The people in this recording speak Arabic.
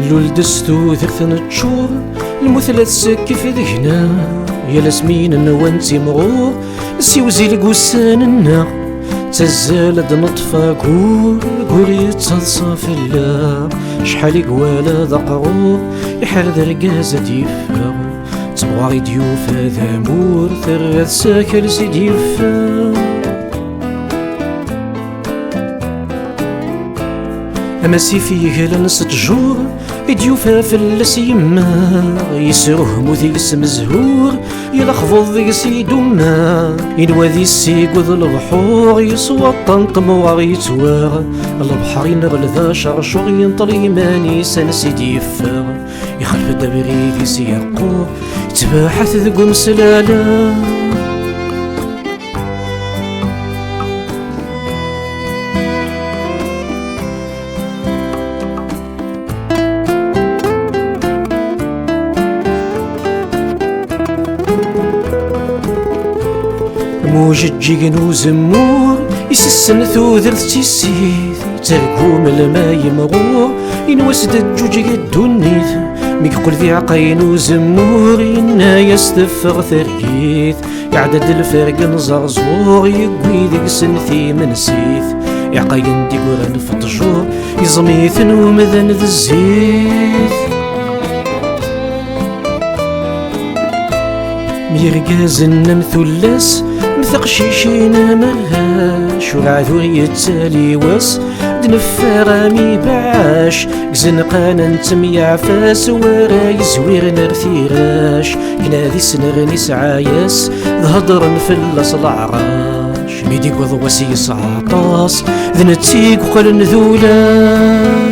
اللول دستو ثرثن تشور المثلة تسكف ذهنا يا لاسمين نوانتي مغور نسيوزي لقوسان النار تزال نطفى قور يتصلصى في اللار شحال يقوالا ذا قرور يحرد رقازة يفا تبغى ديوفا ذامور ثرث ساكل سيد يفا أما سيفي هلا نستجور يديوفا فلس يما يسروه مثيس مزهور يلخفض ذي سيدوما ينوى ذي السيق وذ البحور يصوى الطنطم وغيتواغ البحر ينغل ذا شرشور ينطل يماني سنسيد يفا يخلف دبري ذي سيقو يتباحث ذقو مسلالا موجد وزمور يسسن ثوذرث تيسيث تركوم الماء يمغور ينوسد الجوج الدنيث ميقول ذي عقين وزمور ينا يستفغ ثركيث يعدد الفرق نزرزور يقوي ذيك سنثي منسيث يعقين دي قران فتجور يزميث ومذن ذي الزيث ميرقاز النمثلس مثقشيشينا ملهاش والعذور يتسالي واس دنفار مي بعاش قزنقانا نتم يعفاس ورا يزوير نرثيراش كنا ذي سنغني سعاياس ذهضرن في الأصل عراش ميديك وضواسي صعطاس ذنتيك وقلن ذولاش